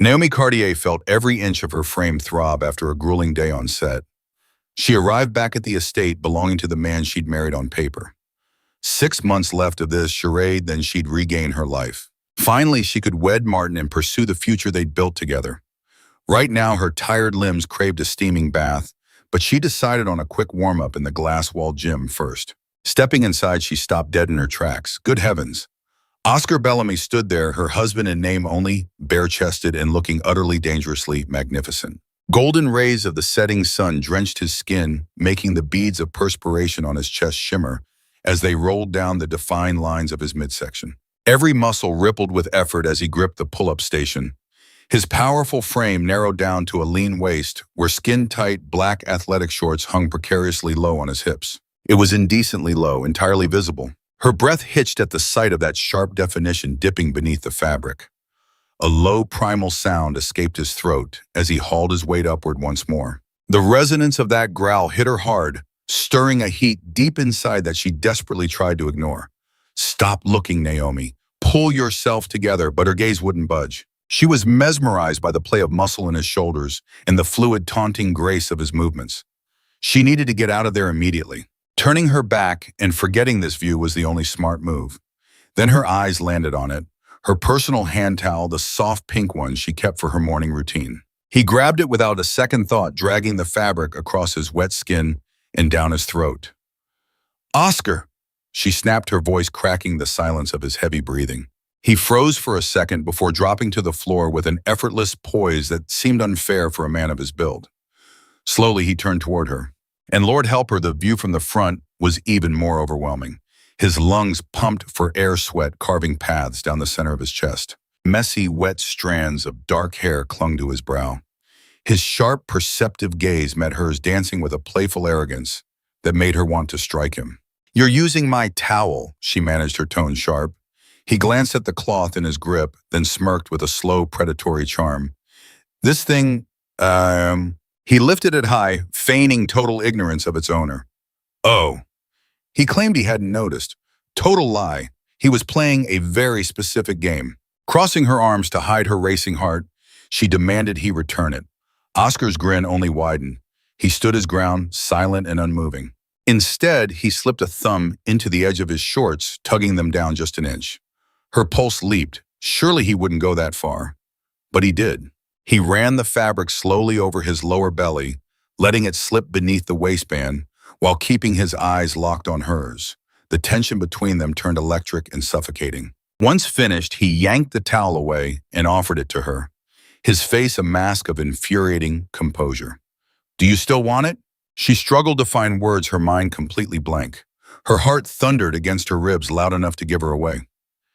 Naomi Cardier felt every inch of her frame throb after a grueling day on set. She arrived back at the estate belonging to the man she'd married on paper. 6 months left of this charade, then she'd regain her life. Finally, she could wed Martin and pursue the future they'd built together. Right now, her tired limbs craved a steaming bath, but she decided on a quick warm-up in the glass-walled gym first. Stepping inside, she stopped dead in her tracks. Good heavens. Oscar Bellamy stood there, her husband in name only, bare-chested and looking utterly dangerously magnificent. Golden rays of the setting sun drenched his skin, making the beads of perspiration on his chest shimmer as they rolled down the defined lines of his midsection. Every muscle rippled with effort as he gripped the pull-up station. His powerful frame narrowed down to a lean waist where skin-tight black athletic shorts hung precariously low on his hips. It was indecently low, entirely visible. Her breath hitched at the sight of that sharp definition dipping beneath the fabric. A low primal sound escaped his throat as he hauled his weight upward once more. The resonance of that growl hit her hard, stirring a heat deep inside that she desperately tried to ignore. "Stop looking, Naomi. Pull yourself together," but her gaze wouldn't budge. She was mesmerized by the play of muscle in his shoulders and the fluid, taunting grace of his movements. She needed to get out of there immediately. Turning her back and forgetting this view was the only smart move. Then her eyes landed on it, her personal hand towel, the soft pink one she kept for her morning routine. He grabbed it without a second thought, dragging the fabric across his wet skin and down his throat. "Oscar!" She snapped, her voice cracking the silence of his heavy breathing. He froze for a second before dropping to the floor with an effortless poise that seemed unfair for a man of his build. Slowly, he turned toward her. And Lord help her, the view from the front was even more overwhelming. His lungs pumped for air, sweat carving paths down the center of his chest. Messy, wet strands of dark hair clung to his brow. His sharp, perceptive gaze met hers, dancing with a playful arrogance that made her want to strike him. "You're using my towel," she managed, her tone sharp. He glanced at the cloth in his grip, then smirked with a slow, predatory charm. "This thing, He lifted it high, feigning total ignorance of its owner. "Oh." He claimed he hadn't noticed. Total lie. He was playing a very specific game. Crossing her arms to hide her racing heart, she demanded he return it. Oscar's grin only widened. He stood his ground, silent and unmoving. Instead, he slipped a thumb into the edge of his shorts, tugging them down just an inch. Her pulse leaped. Surely he wouldn't go that far. But he did. He ran the fabric slowly over his lower belly, letting it slip beneath the waistband, while keeping his eyes locked on hers. The tension between them turned electric and suffocating. Once finished, he yanked the towel away and offered it to her, his face a mask of infuriating composure. "Do you still want it?" She struggled to find words, her mind completely blank. Her heart thundered against her ribs loud enough to give her away.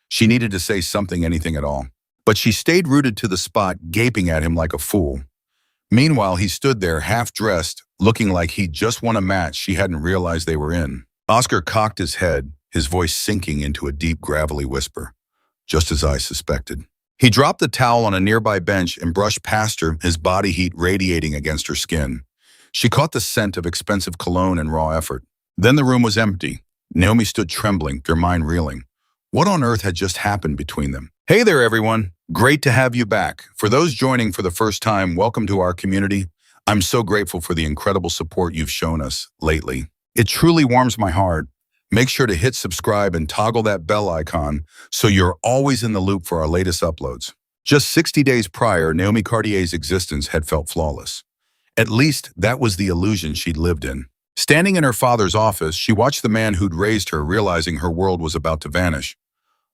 She needed to say something, anything at all. But she stayed rooted to the spot, gaping at him like a fool. Meanwhile, he stood there, half-dressed, looking like he'd just won a match she hadn't realized they were in. Oscar cocked his head, his voice sinking into a deep, gravelly whisper. "Just as I suspected." He dropped the towel on a nearby bench and brushed past her, his body heat radiating against her skin. She caught the scent of expensive cologne and raw effort. Then the room was empty. Naomi stood trembling, her mind reeling. What on earth had just happened between them? Hey there, everyone. Great to have you back. For those joining for the first time, welcome to our community. I'm so grateful for the incredible support you've shown us lately. It truly warms my heart. Make sure to hit subscribe and toggle that bell icon so you're always in the loop for our latest uploads. Just 60 days prior, Naomi Cardier's existence had felt flawless. At least that was the illusion she'd lived in. Standing in her father's office, she watched the man who'd raised her, realizing her world was about to vanish.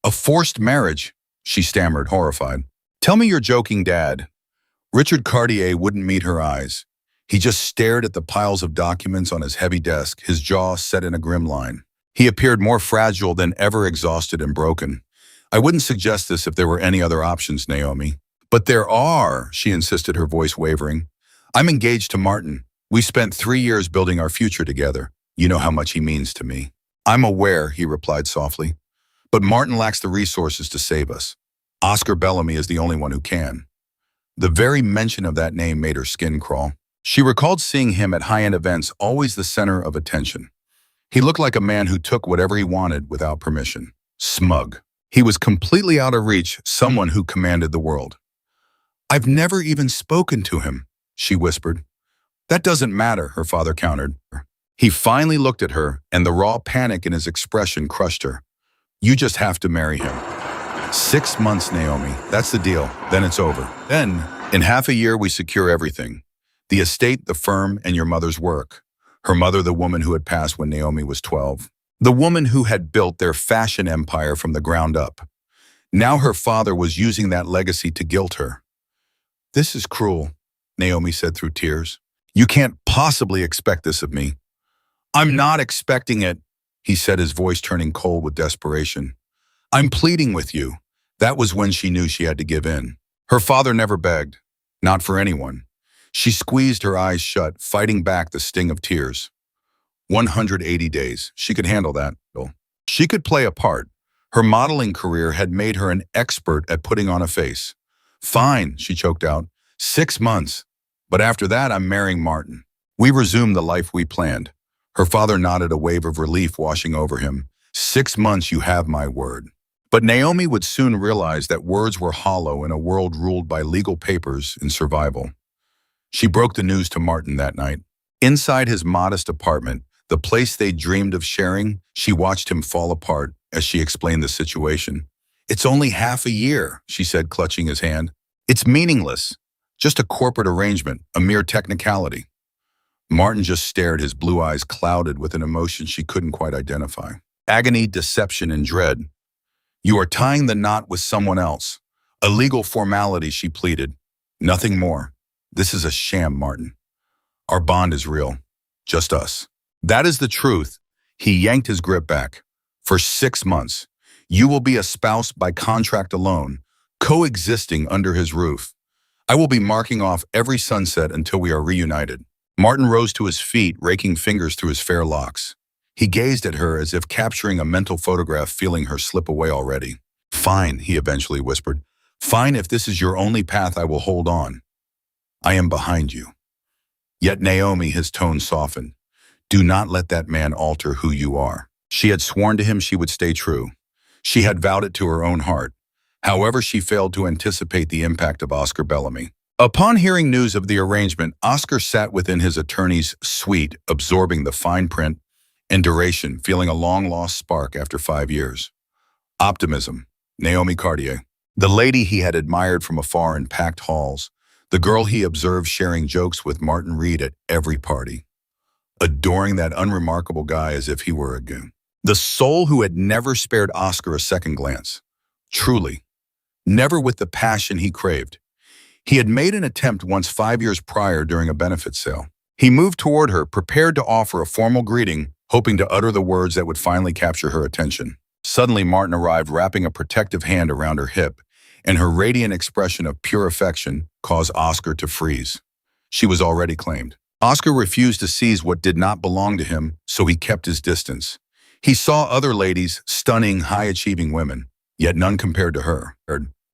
"A forced marriage," she stammered, horrified. "Tell me you're joking, Dad." Richard Cartier wouldn't meet her eyes. He just stared at the piles of documents on his heavy desk, his jaw set in a grim line. He appeared more fragile than ever, exhausted and broken. "I wouldn't suggest this if there were any other options, Naomi." "But there are," she insisted, her voice wavering. "I'm engaged to Martin. We spent 3 years building our future together. You know how much he means to me." "I'm aware," he replied softly. "But Martin lacks the resources to save us. Oscar Bellamy is the only one who can." The very mention of that name made her skin crawl. She recalled seeing him at high-end events, always the center of attention. He looked like a man who took whatever he wanted without permission. Smug. He was completely out of reach, someone who commanded the world. I've never even spoken to him, she whispered. That doesn't matter, her father countered. He finally looked at her, and the raw panic in his expression crushed her. You just have to marry him. 6 months, Naomi. That's the deal. Then it's over. Then, in half a year, we secure everything. The estate, the firm, and your mother's work. Her mother, the woman who had passed when Naomi was 12. The woman who had built their fashion empire from the ground up. Now her father was using that legacy to guilt her. This is cruel, Naomi said through tears. You can't possibly expect this of me. I'm not expecting it, he said, his voice turning cold with desperation. I'm pleading with you. That was when she knew she had to give in. Her father never begged, not for anyone. She squeezed her eyes shut, fighting back the sting of tears. 180 days. She could handle that. She could play a part. Her modeling career had made her an expert at putting on a face. Fine, she choked out. 6 months. But after that, I'm marrying Martin. We resumed the life we planned. Her father nodded, a wave of relief washing over him. 6 months, you have my word. But Naomi would soon realize that words were hollow in a world ruled by legal papers and survival. She broke the news to Martin that night. Inside his modest apartment, the place they dreamed of sharing, she watched him fall apart as she explained the situation. It's only half a year, she said, clutching his hand. It's meaningless. Just a corporate arrangement, a mere technicality. Martin just stared, his blue eyes clouded with an emotion she couldn't quite identify. Agony, deception, and dread. You are tying the knot with someone else. A legal formality, she pleaded. Nothing more. This is a sham, Martin. Our bond is real. Just us. That is the truth. He yanked his grip back. For 6 months, you will be a spouse by contract alone, coexisting under his roof. I will be marking off every sunset until we are reunited. Martin rose to his feet, raking fingers through his fair locks. He gazed at her as if capturing a mental photograph, feeling her slip away already. Fine, he eventually whispered. Fine, if this is your only path, I will hold on. I am behind you. Yet Naomi, his tone softened. Do not let that man alter who you are. She had sworn to him she would stay true. She had vowed it to her own heart. However, she failed to anticipate the impact of Oscar Bellamy. Upon hearing news of the arrangement, Oscar sat within his attorney's suite, absorbing the fine print and duration, feeling a long-lost spark after 5 years. Optimism. Naomi Cardier. The lady he had admired from afar in packed halls. The girl he observed sharing jokes with Martin Reed at every party. Adoring that unremarkable guy as if he were a goon. The soul who had never spared Oscar a second glance. Truly. Never with the passion he craved. He had made an attempt once 5 years prior during a benefit sale. He moved toward her, prepared to offer a formal greeting, hoping to utter the words that would finally capture her attention. Suddenly, Martin arrived, wrapping a protective hand around her hip, and her radiant expression of pure affection caused Oscar to freeze. She was already claimed. Oscar refused to seize what did not belong to him, so he kept his distance. He saw other ladies, stunning, high-achieving women, yet none compared to her.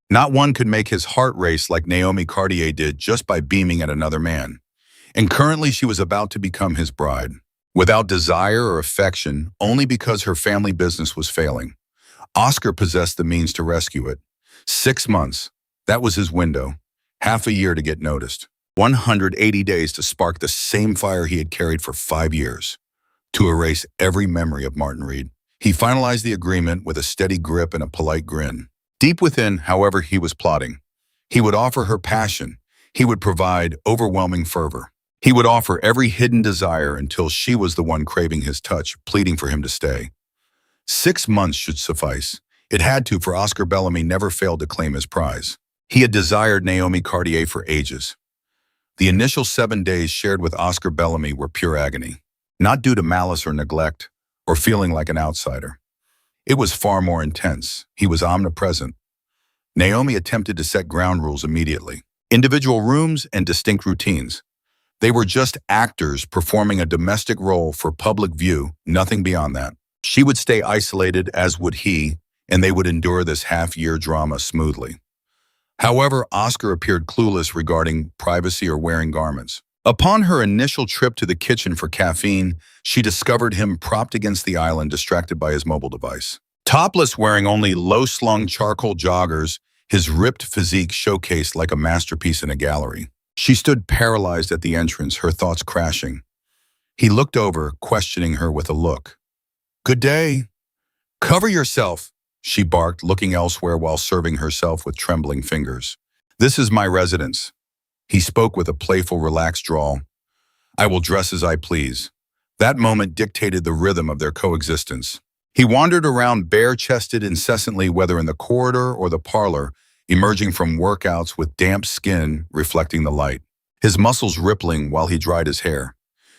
Not one could make his heart race like Naomi Cardier did just by beaming at another man. And currently she was about to become his bride. Without desire or affection, only because her family business was failing. Oscar possessed the means to rescue it. 6 months. That was his window. Half a year to get noticed. 180 days to spark the same fire he had carried for 5 years. To erase every memory of Martin Reed. He finalized the agreement with a steady grip and a polite grin. Deep within, however, he was plotting. He would offer her passion. He would provide overwhelming fervor. He would offer every hidden desire until she was the one craving his touch, pleading for him to stay. 6 months should suffice. It had to, for Oscar Bellamy never failed to claim his prize. He had desired Naomi Cardier for ages. The initial 7 days shared with Oscar Bellamy were pure agony, not due to malice or neglect, or feeling like an outsider. It was far more intense. He was omnipresent. Naomi attempted to set ground rules immediately. Individual rooms and distinct routines. They were just actors performing a domestic role for public view, nothing beyond that. She would stay isolated, as would he, and they would endure this half-year drama smoothly. However, Oscar appeared clueless regarding privacy or wearing garments. Upon her initial trip to the kitchen for caffeine, she discovered him propped against the island, distracted by his mobile device. Topless, wearing only low-slung charcoal joggers, his ripped physique showcased like a masterpiece in a gallery. She stood paralyzed at the entrance, her thoughts crashing. He looked over, questioning her with a look. "Good day." "Cover yourself," she barked, looking elsewhere while serving herself with trembling fingers. "This is my residence." He spoke with a playful, relaxed drawl. "I will dress as I please." That moment dictated the rhythm of their coexistence. He wandered around bare-chested incessantly, whether in the corridor or the parlor, emerging from workouts with damp skin reflecting the light, his muscles rippling while he dried his hair.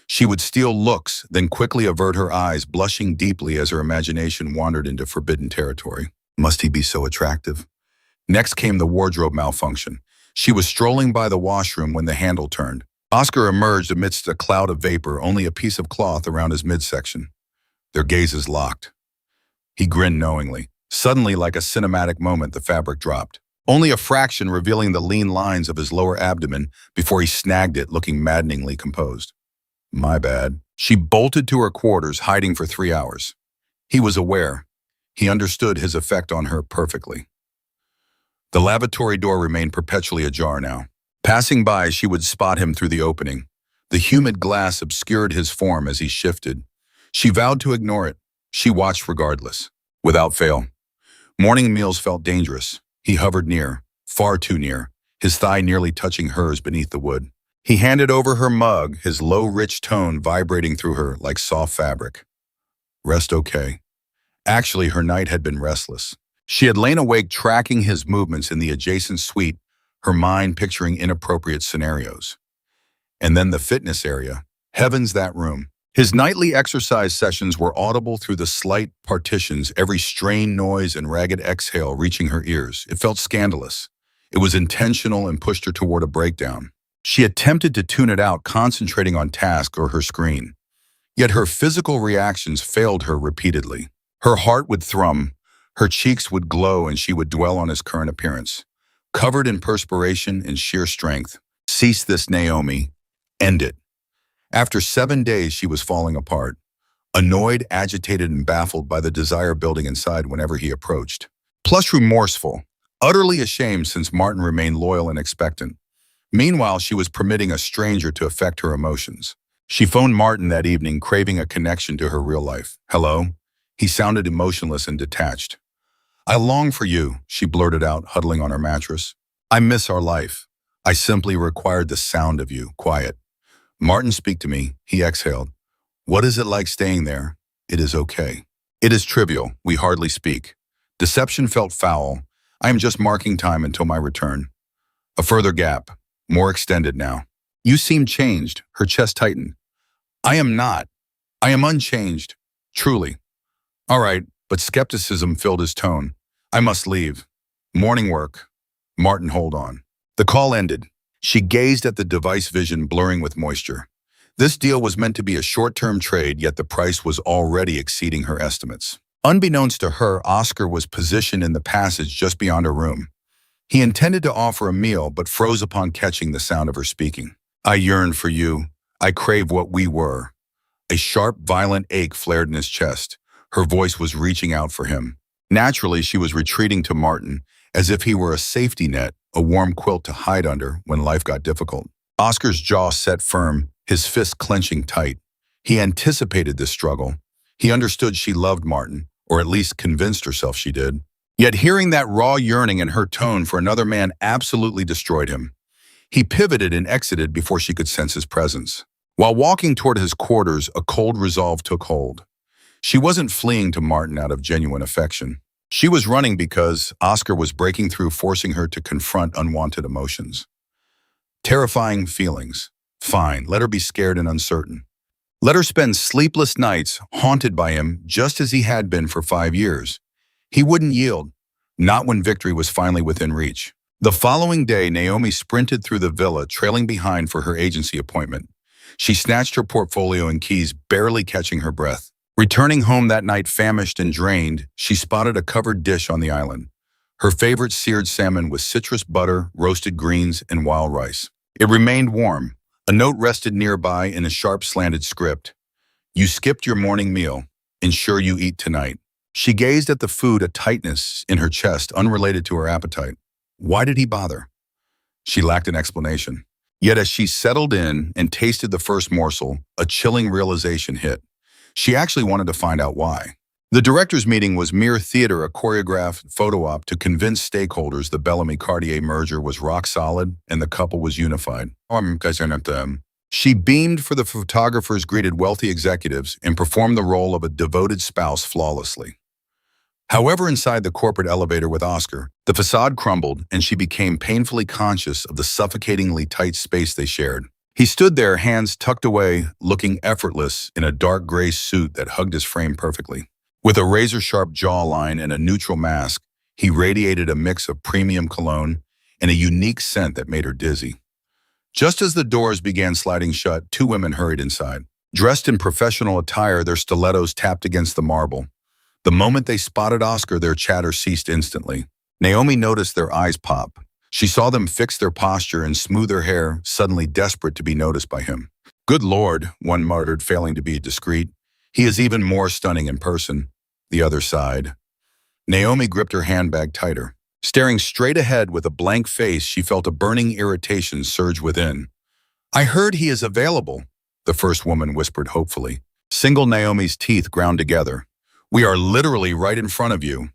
She would steal looks, then quickly avert her eyes, blushing deeply as her imagination wandered into forbidden territory. Must he be so attractive? Next came the wardrobe malfunction. She was strolling by the washroom when the handle turned. Oscar emerged amidst a cloud of vapor, only a piece of cloth around his midsection. Their gazes locked. He grinned knowingly. Suddenly, like a cinematic moment, the fabric dropped, only a fraction revealing the lean lines of his lower abdomen before he snagged it, looking maddeningly composed. "My bad." She bolted to her quarters, hiding for 3 hours. He was aware. He understood his effect on her perfectly. The lavatory door remained perpetually ajar now. Passing by, she would spot him through the opening. The humid glass obscured his form as he shifted. She vowed to ignore it. She watched regardless. Without fail. Morning meals felt dangerous. He hovered near, far too near, his thigh nearly touching hers beneath the wood. He handed over her mug, his low, rich tone vibrating through her like soft fabric. Rest okay. Actually, her night had been restless. She had lain awake tracking his movements in the adjacent suite, her mind picturing inappropriate scenarios. And then the fitness area. Heavens, that room. His nightly exercise sessions were audible through the slight partitions, every strained noise and ragged exhale reaching her ears. It felt scandalous. It was intentional and pushed her toward a breakdown. She attempted to tune it out, concentrating on task or her screen. Yet her physical reactions failed her repeatedly. Her heart would thrum, her cheeks would glow, and she would dwell on his current appearance. Covered in perspiration and sheer strength. Cease this, Naomi. End it. After 7 days, she was falling apart. Annoyed, agitated, and baffled by the desire building inside whenever he approached. Plus remorseful, utterly ashamed since Martin remained loyal and expectant. Meanwhile, she was permitting a stranger to affect her emotions. She phoned Martin that evening, craving a connection to her real life. "Hello?" He sounded emotionless and detached. "I long for you," she blurted out, huddling on her mattress. "I miss our life. I simply required the sound of you, quiet." "Martin, speak to me," he exhaled. "What is it like staying there?" "It is okay." "It is trivial. We hardly speak." Deception felt foul. "I am just marking time until my return." A further gap, more extended now. "You seem changed." Her chest tightened. "I am not. I am unchanged. Truly." "All right," but skepticism filled his tone. "I must leave. Morning work." "Martin, hold on." The call ended. She gazed at the device, vision blurring with moisture. This deal was meant to be a short-term trade, yet the price was already exceeding her estimates. Unbeknownst to her, Oscar was positioned in the passage just beyond her room. He intended to offer a meal, but froze upon catching the sound of her speaking. "I yearn for you. I crave what we were." A sharp, violent ache flared in his chest. Her voice was reaching out for him. Naturally, she was retreating to Martin, as if he were a safety net, a warm quilt to hide under when life got difficult. Oscar's jaw set firm, his fists clenching tight. He anticipated this struggle. He understood she loved Martin, or at least convinced herself she did. Yet hearing that raw yearning in her tone for another man absolutely destroyed him. He pivoted and exited before she could sense his presence. While walking toward his quarters, a cold resolve took hold. She wasn't fleeing to Martin out of genuine affection. She was running because Oscar was breaking through, forcing her to confront unwanted emotions. Terrifying feelings. Fine, let her be scared and uncertain. Let her spend sleepless nights haunted by him just as he had been for 5 years. He wouldn't yield, not when victory was finally within reach. The following day, Naomi sprinted through the villa, trailing behind for her agency appointment. She snatched her portfolio and keys, barely catching her breath. Returning home that night famished and drained, she spotted a covered dish on the island. Her favorite seared salmon with citrus butter, roasted greens, and wild rice. It remained warm. A note rested nearby in a sharp slanted script. "You skipped your morning meal. Ensure you eat tonight." She gazed at the food, a tightness in her chest unrelated to her appetite. Why did he bother? She lacked an explanation. Yet as she settled in and tasted the first morsel, a chilling realization hit. She actually wanted to find out why. The director's meeting was mere theater, a choreographed photo op to convince stakeholders the Bellamy Cardier merger was rock solid and the couple was unified. She beamed for the photographers, greeted wealthy executives, and performed the role of a devoted spouse flawlessly. However, inside the corporate elevator with Oscar, the facade crumbled and she became painfully conscious of the suffocatingly tight space they shared. He stood there, hands tucked away, looking effortless in a dark gray suit that hugged his frame perfectly. With a razor-sharp jawline and a neutral mask, he radiated a mix of premium cologne and a unique scent that made her dizzy. Just as the doors began sliding shut, two women hurried inside. Dressed in professional attire, their stilettos tapped against the marble. The moment they spotted Oscar, their chatter ceased instantly. Naomi noticed their eyes pop. She saw them fix their posture and smooth their hair, suddenly desperate to be noticed by him. "Good Lord," one muttered, failing to be discreet. "He is even more stunning in person." The other sighed. Naomi gripped her handbag tighter. Staring straight ahead with a blank face, she felt a burning irritation surge within. "I heard he is available," the first woman whispered hopefully. Single Naomi's teeth ground together. "We are literally right in front of you."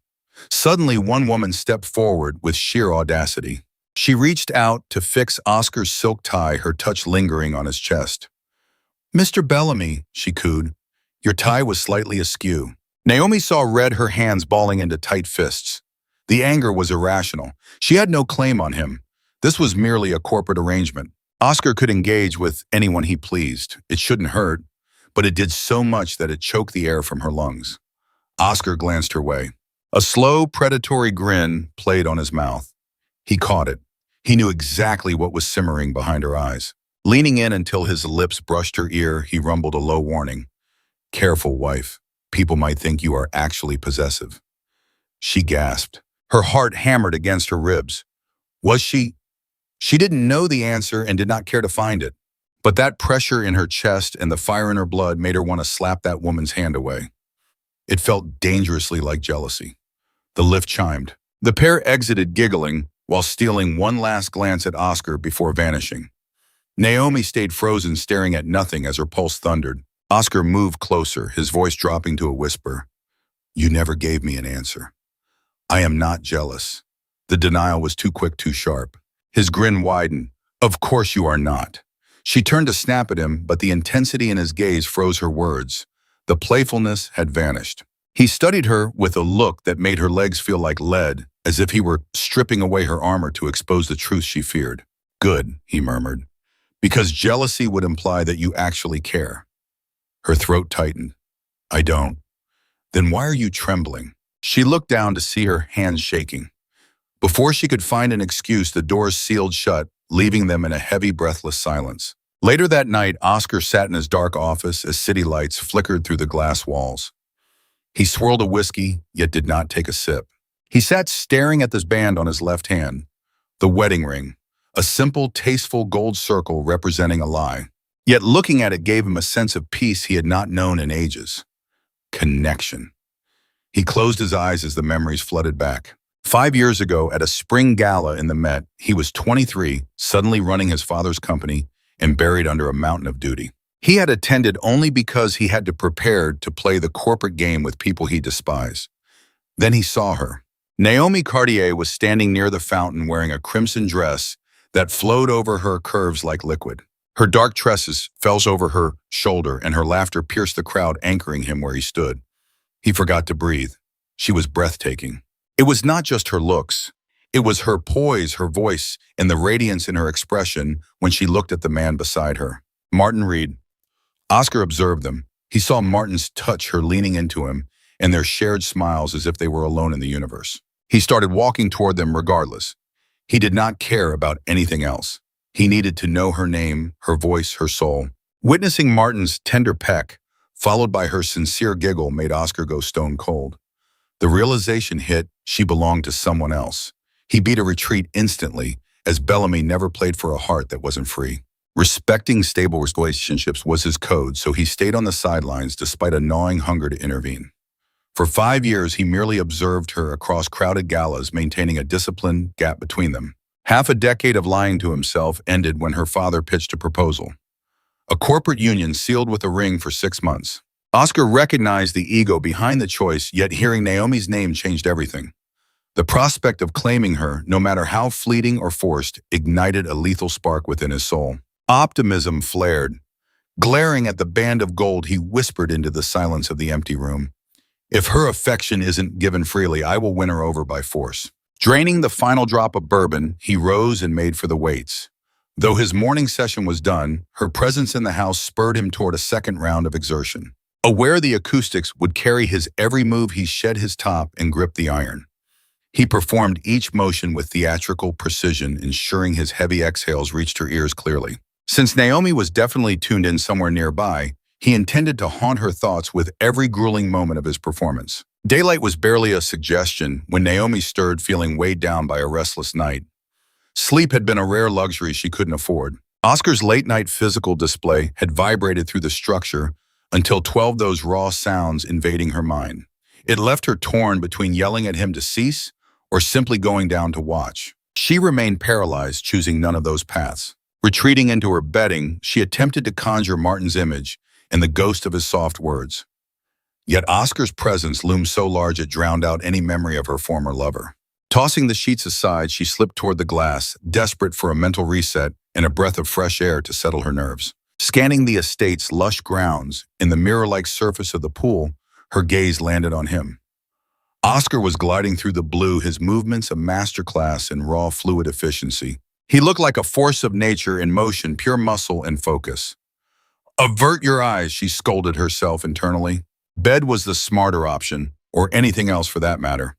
Suddenly, one woman stepped forward with sheer audacity. She reached out to fix Oscar's silk tie, her touch lingering on his chest. "Mr. Bellamy," she cooed, "your tie was slightly askew." Naomi saw red, her hands balling into tight fists. The anger was irrational. She had no claim on him. This was merely a corporate arrangement. Oscar could engage with anyone he pleased. It shouldn't hurt, but it did so much that it choked the air from her lungs. Oscar glanced her way. A slow, predatory grin played on his mouth. He caught it. He knew exactly what was simmering behind her eyes. Leaning in until his lips brushed her ear, he rumbled a low warning. "Careful, wife. People might think you are actually possessive." She gasped. Her heart hammered against her ribs. Was she? She didn't know the answer and did not care to find it. But that pressure in her chest and the fire in her blood made her want to slap that woman's hand away. It felt dangerously like jealousy. The lift chimed. The pair exited giggling while stealing one last glance at Oscar before vanishing. Naomi stayed frozen, staring at nothing as her pulse thundered. Oscar moved closer, his voice dropping to a whisper. "You never gave me an answer." "I am not jealous." The denial was too quick, too sharp. His grin widened. "Of course you are not." She turned to snap at him, but the intensity in his gaze froze her words. The playfulness had vanished. He studied her with a look that made her legs feel like lead, as if he were stripping away her armor to expose the truth she feared. "Good," he murmured, "because jealousy would imply that you actually care." Her throat tightened. "I don't." "Then why are you trembling?" She looked down to see her hands shaking. Before she could find an excuse, the doors sealed shut, leaving them in a heavy, breathless silence. Later that night, Oscar sat in his dark office as city lights flickered through the glass walls. He swirled a whiskey, yet did not take a sip. He sat staring at this band on his left hand, the wedding ring, a simple, tasteful gold circle representing a lie. Yet looking at it gave him a sense of peace he had not known in ages. Connection. He closed his eyes as the memories flooded back. 5 years ago, at a spring gala in the Met, he was 23, suddenly running his father's company and buried under a mountain of duty. He had attended only because he had to prepare to play the corporate game with people he despised. Then he saw her. Naomi Cardier was standing near the fountain wearing a crimson dress that flowed over her curves like liquid. Her dark tresses fell over her shoulder and her laughter pierced the crowd, anchoring him where he stood. He forgot to breathe. She was breathtaking. It was not just her looks. It was her poise, her voice, and the radiance in her expression when she looked at the man beside her. Martin Reed. Oscar observed them. He saw Martin's touch her leaning into him and their shared smiles as if they were alone in the universe. He started walking toward them regardless. He did not care about anything else. He needed to know her name, her voice, her soul. Witnessing Martin's tender peck, followed by her sincere giggle, made Oscar go stone cold. The realization hit she belonged to someone else. He beat a retreat instantly, as Bellamy never played for a heart that wasn't free. Respecting stable relationships was his code, so he stayed on the sidelines despite a gnawing hunger to intervene. For 5 years, he merely observed her across crowded galas, maintaining a disciplined gap between them. Half a decade of lying to himself ended when her father pitched a proposal. A corporate union sealed with a ring for 6 months. Oscar recognized the ego behind the choice, yet hearing Naomi's name changed everything. The prospect of claiming her, no matter how fleeting or forced, ignited a lethal spark within his soul. Optimism flared. Glaring at the band of gold, he whispered into the silence of the empty room, "If her affection isn't given freely, I will win her over by force." Draining the final drop of bourbon, he rose and made for the weights. Though his morning session was done, her presence in the house spurred him toward a second round of exertion. Aware the acoustics would carry his every move, he shed his top and gripped the iron. He performed each motion with theatrical precision, ensuring his heavy exhales reached her ears clearly. Since Naomi was definitely tuned in somewhere nearby, he intended to haunt her thoughts with every grueling moment of his performance. Daylight was barely a suggestion when Naomi stirred, feeling weighed down by a restless night. Sleep had been a rare luxury she couldn't afford. Oscar's late-night physical display had vibrated through the structure until 12 those raw sounds invading her mind. It left her torn between yelling at him to cease or simply going down to watch. She remained paralyzed, choosing none of those paths. Retreating into her bedding, she attempted to conjure Martin's image and the ghost of his soft words. Yet Oscar's presence loomed so large it drowned out any memory of her former lover. Tossing the sheets aside, she slipped toward the glass, desperate for a mental reset and a breath of fresh air to settle her nerves. Scanning the estate's lush grounds and the mirror-like surface of the pool, her gaze landed on him. Oscar was gliding through the blue, his movements a masterclass in raw fluid efficiency. He looked like a force of nature in motion, pure muscle and focus. "Avert your eyes," she scolded herself internally. Bed was the smarter option, or anything else for that matter.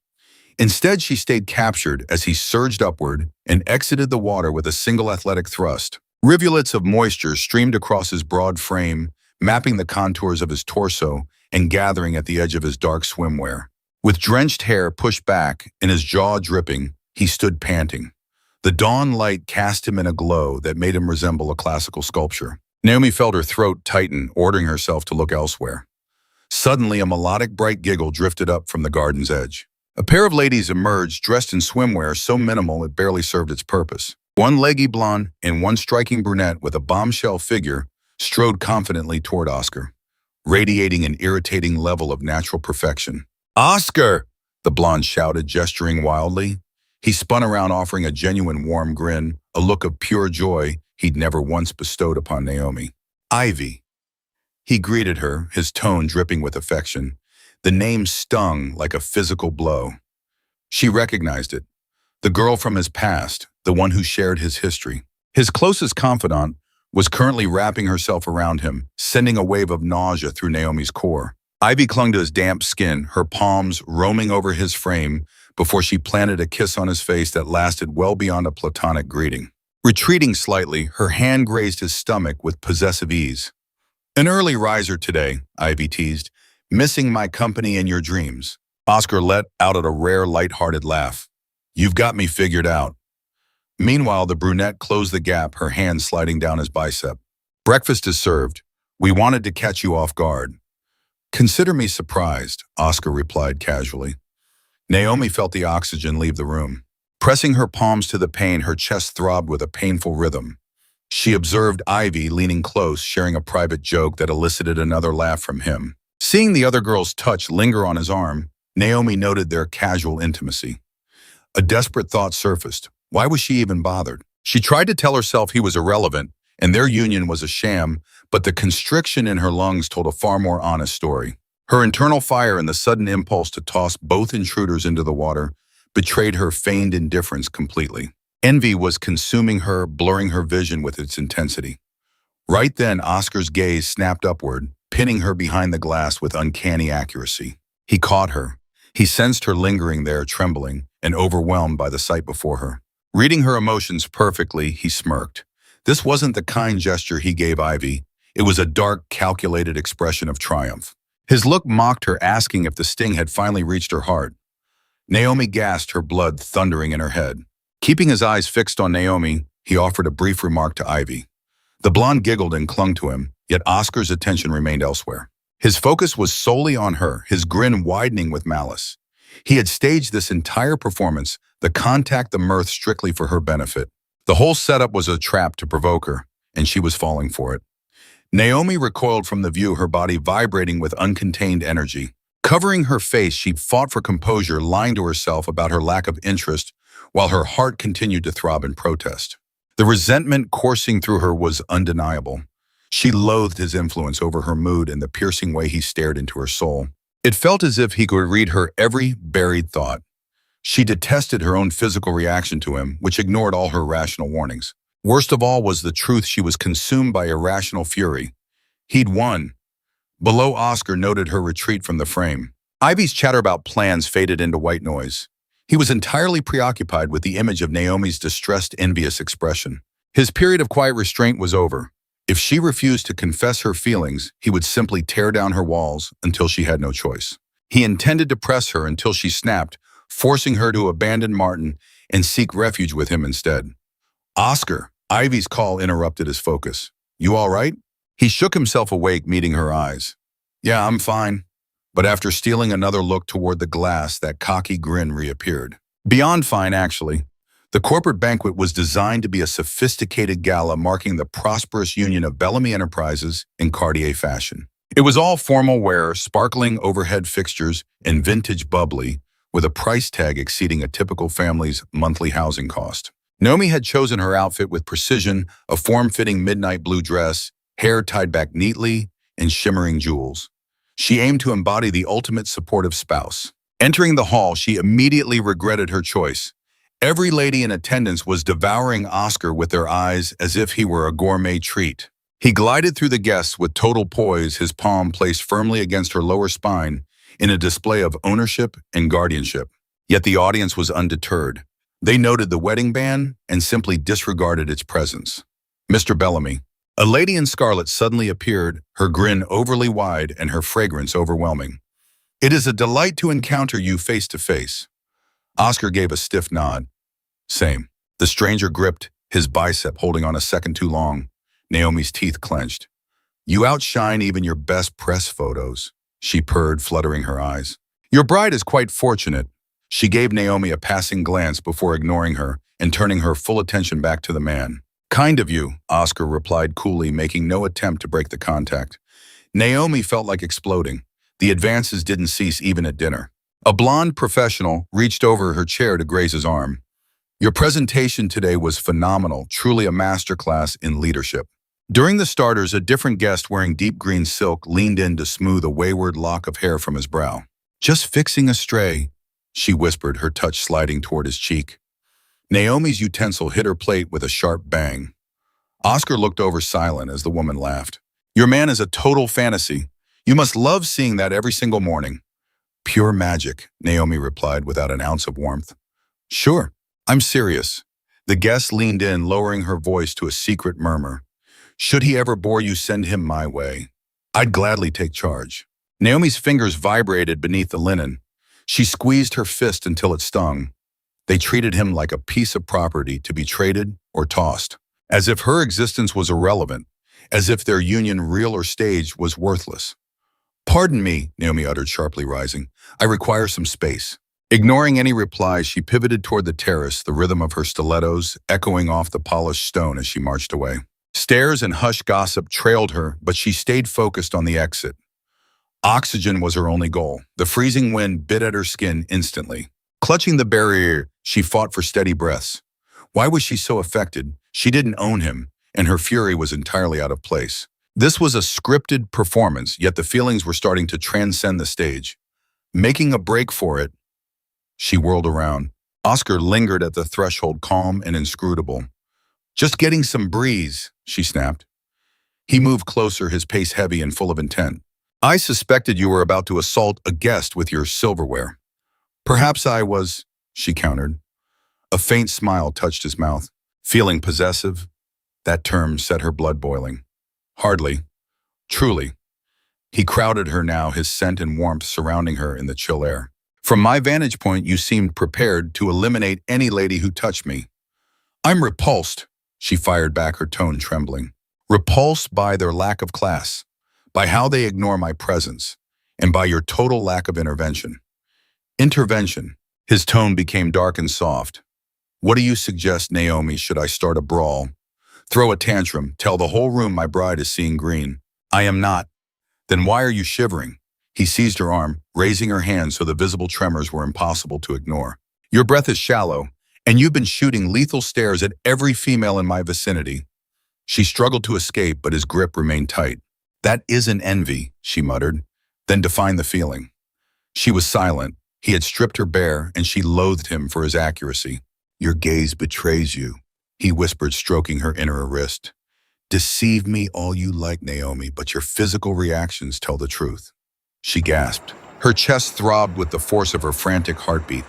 Instead, she stayed captured as he surged upward and exited the water with a single athletic thrust. Rivulets of moisture streamed across his broad frame, mapping the contours of his torso and gathering at the edge of his dark swimwear. With drenched hair pushed back and his jaw dripping, he stood panting. The dawn light cast him in a glow that made him resemble a classical sculpture. Naomi felt her throat tighten, ordering herself to look elsewhere. Suddenly, a melodic, bright giggle drifted up from the garden's edge. A pair of ladies emerged, dressed in swimwear so minimal it barely served its purpose. One leggy blonde and one striking brunette with a bombshell figure strode confidently toward Oscar, radiating an irritating level of natural perfection. "Oscar!" the blonde shouted, gesturing wildly. He spun around, offering a genuine warm grin, a look of pure joy he'd never once bestowed upon Naomi. "Ivy." He greeted her, his tone dripping with affection. The name stung like a physical blow. She recognized it. The girl from his past, the one who shared his history. His closest confidant was currently wrapping herself around him, sending a wave of nausea through Naomi's core. Ivy clung to his damp skin, her palms roaming over his frame before she planted a kiss on his face that lasted well beyond a platonic greeting. Retreating slightly, her hand grazed his stomach with possessive ease. "An early riser today," Ivy teased, "missing my company in your dreams." Oscar let out a rare, light-hearted laugh. "You've got me figured out." Meanwhile, the brunette closed the gap, her hand sliding down his bicep. "Breakfast is served. We wanted to catch you off guard." "Consider me surprised," Oscar replied casually. Naomi felt the oxygen leave the room. Pressing her palms to the pane, her chest throbbed with a painful rhythm. She observed Ivy leaning close, sharing a private joke that elicited another laugh from him. Seeing the other girl's touch linger on his arm, Naomi noted their casual intimacy. A desperate thought surfaced. Why was she even bothered? She tried to tell herself he was irrelevant, and their union was a sham, but the constriction in her lungs told a far more honest story. Her internal fire and the sudden impulse to toss both intruders into the water betrayed her feigned indifference completely. Envy was consuming her, blurring her vision with its intensity. Right then, Oscar's gaze snapped upward, pinning her behind the glass with uncanny accuracy. He caught her. He sensed her lingering there, trembling and overwhelmed by the sight before her. Reading her emotions perfectly, he smirked. This wasn't the kind gesture he gave Ivy. It was a dark, calculated expression of triumph. His look mocked her, asking if the sting had finally reached her heart. Naomi gasped, her blood thundering in her head. Keeping his eyes fixed on Naomi, he offered a brief remark to Ivy. The blonde giggled and clung to him, yet Oscar's attention remained elsewhere. His focus was solely on her, his grin widening with malice. He had staged this entire performance, the contact, the mirth, strictly for her benefit. The whole setup was a trap to provoke her, and she was falling for it. Naomi recoiled from the view, her body vibrating with uncontained energy. Covering her face, she fought for composure, lying to herself about her lack of interest, while her heart continued to throb in protest. The resentment coursing through her was undeniable. She loathed his influence over her mood and the piercing way he stared into her soul. It felt as if he could read her every buried thought. She detested her own physical reaction to him, which ignored all her rational warnings. Worst of all was the truth: she was consumed by irrational fury. He'd won. Below, Oscar noted her retreat from the frame. Ivy's chatter about plans faded into white noise. He was entirely preoccupied with the image of Naomi's distressed, envious expression. His period of quiet restraint was over. If she refused to confess her feelings, he would simply tear down her walls until she had no choice. He intended to press her until she snapped, forcing her to abandon Martin and seek refuge with him instead. "Oscar," Ivy's call interrupted his focus. "You all right?" He shook himself awake, meeting her eyes. "Yeah, I'm fine." But after stealing another look toward the glass, that cocky grin reappeared. Beyond fine, actually. The corporate banquet was designed to be a sophisticated gala marking the prosperous union of Bellamy Enterprises in Cartier fashion. It was all formal wear, sparkling overhead fixtures, and vintage bubbly, with a price tag exceeding a typical family's monthly housing cost. Naomi had chosen her outfit with precision, a form-fitting midnight blue dress, hair tied back neatly, and shimmering jewels. She aimed to embody the ultimate supportive spouse. Entering the hall, she immediately regretted her choice. Every lady in attendance was devouring Oscar with their eyes as if he were a gourmet treat. He glided through the guests with total poise, his palm placed firmly against her lower spine in a display of ownership and guardianship. Yet the audience was undeterred. They noted the wedding band and simply disregarded its presence. "Mr. Bellamy." A lady in scarlet suddenly appeared, her grin overly wide and her fragrance overwhelming. "It is a delight to encounter you face to face." Oscar gave a stiff nod. "Same." The stranger gripped his bicep, holding on a second too long. Naomi's teeth clenched. "You outshine even your best press photos," she purred, fluttering her eyes. "Your bride is quite fortunate." She gave Naomi a passing glance before ignoring her and turning her full attention back to the man. "Kind of you," Oscar replied coolly, making no attempt to break the contact. Naomi felt like exploding. The advances didn't cease even at dinner. A blonde professional reached over her chair to graze his arm. "Your presentation today was phenomenal, truly a masterclass in leadership." During the starters, a different guest wearing deep green silk leaned in to smooth a wayward lock of hair from his brow. "Just fixing a stray," she whispered, her touch sliding toward his cheek. Naomi's utensil hit her plate with a sharp bang. Oscar looked over silent as the woman laughed. "Your man is a total fantasy. You must love seeing that every single morning." "Pure magic," Naomi replied without an ounce of warmth. "Sure, I'm serious." The guest leaned in, lowering her voice to a secret murmur. "Should he ever bore you, send him my way. I'd gladly take charge." Naomi's fingers vibrated beneath the linen. She squeezed her fist until it stung. They treated him like a piece of property to be traded or tossed, as if her existence was irrelevant, as if their union, real or staged, was worthless. "Pardon me," Naomi uttered sharply, rising. "I require some space." Ignoring any reply, she pivoted toward the terrace, the rhythm of her stilettos echoing off the polished stone as she marched away. Stares and hushed gossip trailed her, but she stayed focused on the exit. Oxygen was her only goal. The freezing wind bit at her skin instantly. Clutching the barrier, she fought for steady breaths. Why was she so affected? She didn't own him, and her fury was entirely out of place. This was a scripted performance, yet the feelings were starting to transcend the stage. Making a break for it, she whirled around. Oscar lingered at the threshold, calm and inscrutable. "Just getting some breeze," she snapped. He moved closer, his pace heavy and full of intent. "I suspected you were about to assault a guest with your silverware." "Perhaps I was," she countered. A faint smile touched his mouth. Feeling possessive? That term set her blood boiling. "Hardly. Truly." He crowded her now, his scent and warmth surrounding her in the chill air. "From my vantage point, you seemed prepared to eliminate any lady who touched me." "I'm repulsed," she fired back, her tone trembling. "Repulsed by their lack of class, by how they ignore my presence, and by your total lack of intervention. Intervention. His tone became dark and soft. What do you suggest, Naomi? Should I start a brawl? Throw a tantrum, tell the whole room my bride is seeing green? I am not. Then why are you shivering? He seized her arm, raising her hand so the visible tremors were impossible to ignore. Your breath is shallow, and you've been shooting lethal stares at every female in my vicinity. She struggled to escape, but his grip remained tight. That isn't envy, she muttered, then define the feeling. She was silent. He had stripped her bare, and she loathed him for his accuracy. Your gaze betrays you, he whispered, stroking her inner wrist. Deceive me all you like, Naomi, but your physical reactions tell the truth. She gasped. Her chest throbbed with the force of her frantic heartbeat.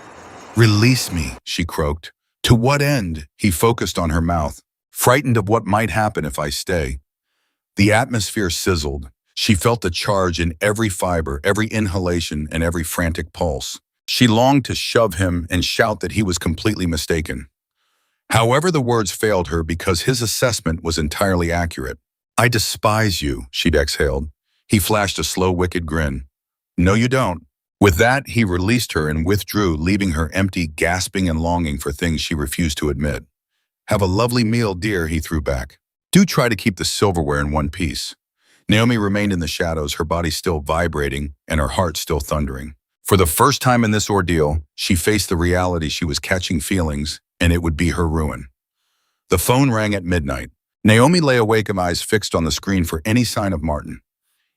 Release me, she croaked. To what end? He focused on her mouth, frightened of what might happen if I stay. The atmosphere sizzled. She felt the charge in every fiber, every inhalation, and every frantic pulse. She longed to shove him and shout that he was completely mistaken. However, the words failed her because his assessment was entirely accurate. I despise you, she'd exhaled. He flashed a slow, wicked grin. No, you don't. With that, he released her and withdrew, leaving her empty, gasping and longing for things she refused to admit. Have a lovely meal, dear, he threw back. Do try to keep the silverware in one piece. Naomi remained in the shadows, her body still vibrating and her heart still thundering. For the first time in this ordeal, she faced the reality she was catching feelings, and it would be her ruin. The phone rang at midnight. Naomi lay awake, her eyes fixed on the screen for any sign of Martin.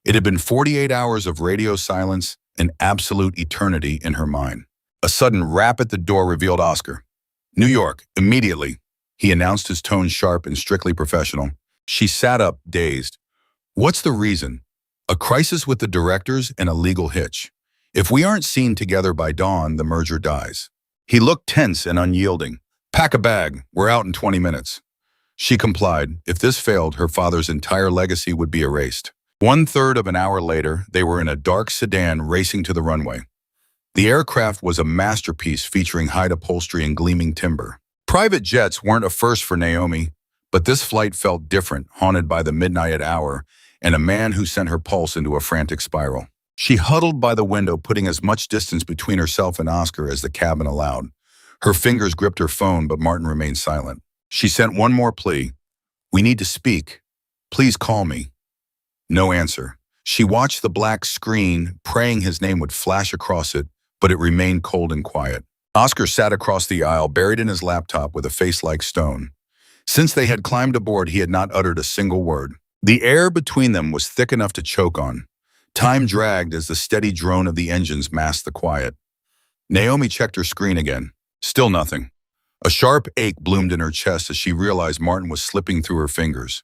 It had been 48 hours of radio silence, an absolute eternity in her mind. A sudden rap at the door revealed Oscar. New York, immediately, he announced, his tone sharp and strictly professional. She sat up, dazed. What's the reason? A crisis with the directors and a legal hitch. If we aren't seen together by dawn, the merger dies. He looked tense and unyielding. Pack a bag, we're out in 20 minutes. She complied. If this failed, her father's entire legacy would be erased. 1/3 of an hour later, they were in a dark sedan racing to the runway. The aircraft was a masterpiece featuring hide upholstery and gleaming timber. Private jets weren't a first for Naomi, but this flight felt different, haunted by the midnight hour and a man who sent her pulse into a frantic spiral. She huddled by the window, putting as much distance between herself and Oscar as the cabin allowed. Her fingers gripped her phone, but Martin remained silent. She sent one more plea. We need to speak. Please call me. No answer. She watched the black screen, praying his name would flash across it, but it remained cold and quiet. Oscar sat across the aisle, buried in his laptop with a face like stone. Since they had climbed aboard, he had not uttered a single word. The air between them was thick enough to choke on. Time dragged as the steady drone of the engines masked the quiet. Naomi checked her screen again. Still nothing. A sharp ache bloomed in her chest as she realized Martin was slipping through her fingers.